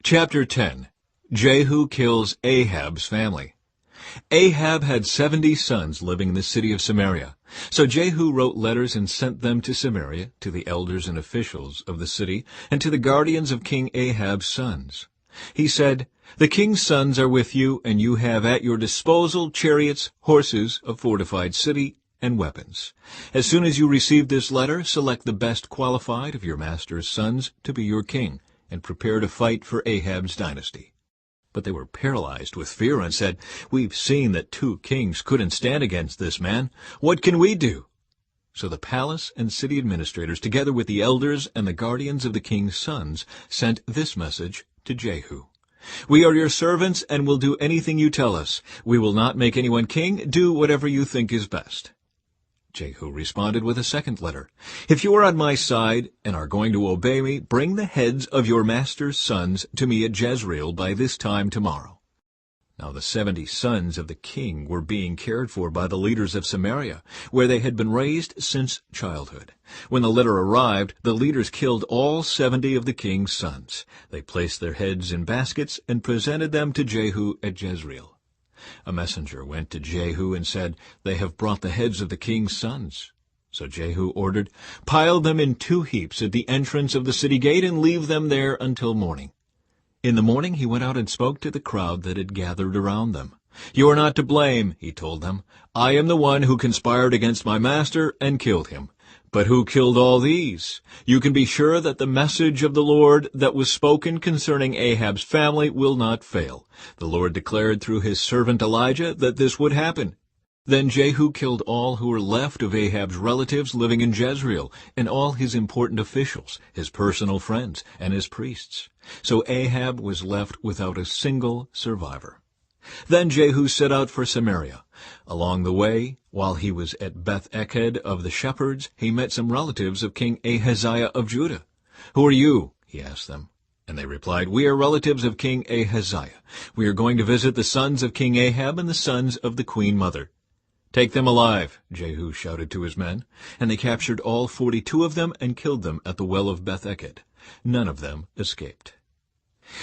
Chapter 10. Jehu kills Ahab's family. Ahab had 70 sons living in the city of Samaria. So Jehu wrote letters and sent them to Samaria, to the elders and officials of the city, and to the guardians of King Ahab's sons. He said, "The king's sons are with you, and you have at your disposal chariots, horses, a fortified city, and weapons. As soon as you receive this letter, select the best qualified of your master's sons to be your king, and prepare to fight for Ahab's dynasty." But they were paralyzed with fear and said, "We've seen that 2 kings couldn't stand against this man. What can we do?" So the palace and city administrators, together with the elders and the guardians of the king's sons, sent this message to Jehu. "We are your servants and will do anything you tell us. We will not make anyone king. Do whatever you think is best." Jehu responded with a second letter. "If you are on my side and are going to obey me, bring the heads of your master's sons to me at Jezreel by this time tomorrow." Now the 70 sons of the king were being cared for by the leaders of Samaria, where they had been raised since childhood. When the letter arrived, the leaders killed all 70 of the king's sons. They placed their heads in baskets and presented them to Jehu at Jezreel. A messenger went to Jehu and said, "They have brought the heads of the king's sons." So Jehu ordered, "Pile them in 2 heaps at the entrance of the city gate and leave them there until morning." In the morning he went out and spoke to the crowd that had gathered around them. "You are not to blame," he told them. "I am the one who conspired against my master and killed him. But who killed all these? You can be sure that the message of the Lord that was spoken concerning Ahab's family will not fail. The Lord declared through his servant Elijah that this would happen." Then Jehu killed all who were left of Ahab's relatives living in Jezreel, and all his important officials, his personal friends, and his priests. So Ahab was left without a single survivor. Then Jehu set out for Samaria. Along the way, while he was at Beth-Eked of the shepherds, he met some relatives of King Ahaziah of Judah. "Who are you?" he asked them. And they replied, "We are relatives of King Ahaziah. We are going to visit the sons of King Ahab and the sons of the queen mother." "Take them alive," Jehu shouted to his men. And they captured all 42 of them and killed them at the well of Beth-Eked. None of them escaped.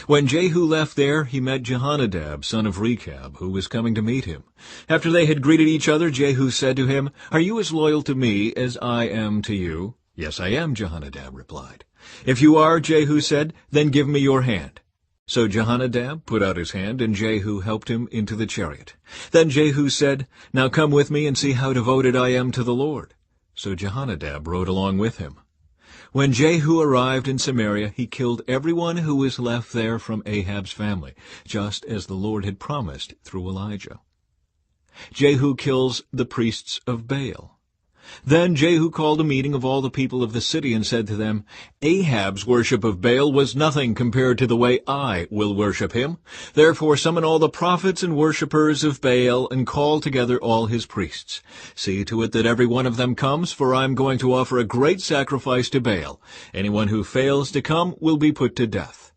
When Jehu left there, he met Jehonadab, son of Rechab, who was coming to meet him. After they had greeted each other, Jehu said to him, "Are you as loyal to me as I am to you?" "Yes, I am," Jehonadab replied. "If you are," Jehu said, "then give me your hand." So Jehonadab put out his hand, and Jehu helped him into the chariot. Then Jehu said, "Now come with me and see how devoted I am to the Lord." So Jehonadab rode along with him. When Jehu arrived in Samaria, he killed everyone who was left there from Ahab's family, just as the Lord had promised through Elijah. Jehu kills the priests of Baal. Then Jehu called a meeting of all the people of the city and said to them, "Ahab's worship of Baal was nothing compared to the way I will worship him. Therefore summon all the prophets and worshippers of Baal and call together all his priests. See to it that every one of them comes, for I am going to offer a great sacrifice to Baal. Anyone who fails to come will be put to death."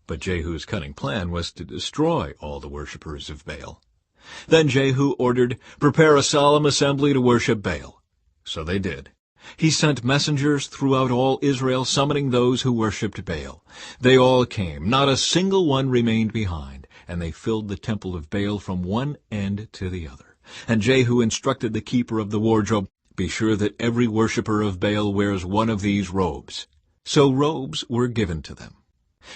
But Jehu's cunning plan was to destroy all the worshippers of Baal. Then Jehu ordered, "Prepare a solemn assembly to worship Baal." So they did. He sent messengers throughout all Israel, summoning those who worshipped Baal. They all came, not a single one remained behind, and they filled the temple of Baal from one end to the other. And Jehu instructed the keeper of the wardrobe, "Be sure that every worshipper of Baal wears one of these robes." So robes were given to them.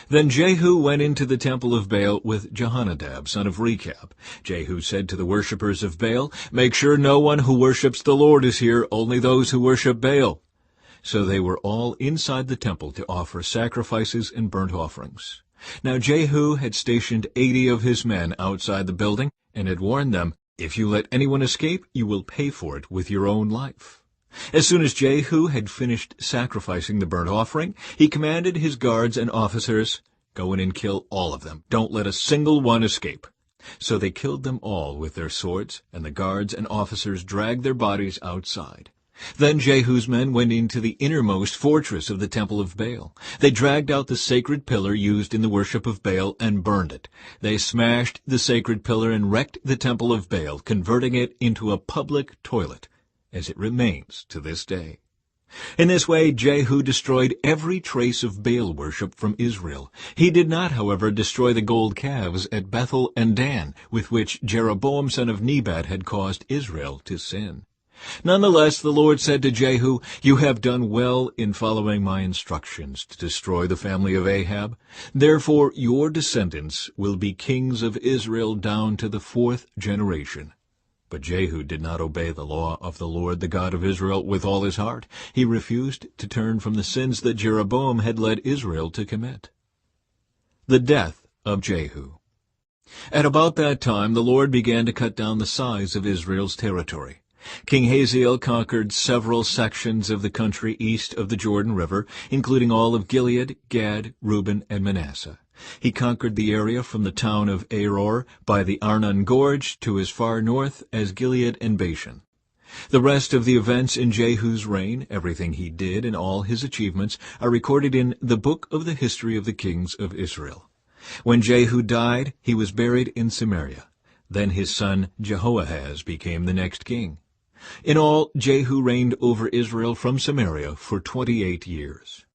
Then Jehu went into the temple of Baal with Jehonadab, son of Rechab. Jehu said to the worshippers of Baal, "Make sure no one who worships the Lord is here, only those who worship Baal." So they were all inside the temple to offer sacrifices and burnt offerings. Now Jehu had stationed 80 of his men outside the building, and had warned them, "If you let anyone escape, you will pay for it with your own life." As soon as Jehu had finished sacrificing the burnt offering, he commanded his guards and officers, "Go in and kill all of them. Don't let a single one escape." So they killed them all with their swords, and the guards and officers dragged their bodies outside. Then Jehu's men went into the innermost fortress of the temple of Baal. They dragged out the sacred pillar used in the worship of Baal and burned it. They smashed the sacred pillar and wrecked the temple of Baal, converting it into a public toilet, as it remains to this day. In this way, Jehu destroyed every trace of Baal worship from Israel. He did not, however, destroy the gold calves at Bethel and Dan, with which Jeroboam son of Nebat had caused Israel to sin. Nonetheless, the Lord said to Jehu, "You have done well in following my instructions to destroy the family of Ahab. Therefore your descendants will be kings of Israel down to the 4th generation." But Jehu did not obey the law of the Lord, the God of Israel, with all his heart. He refused to turn from the sins that Jeroboam had led Israel to commit. The death of Jehu. At about that time the Lord began to cut down the size of Israel's territory. King Hazael conquered several sections of the country east of the Jordan River, including all of Gilead, Gad, Reuben, and Manasseh. He conquered the area from the town of Aror by the Arnon Gorge to as far north as Gilead and Bashan. The rest of the events in Jehu's reign, everything he did and all his achievements, are recorded in the book of the history of the kings of Israel. When Jehu died, he was buried in Samaria. Then his son Jehoahaz became the next king. In all, Jehu reigned over Israel from Samaria for 28 years.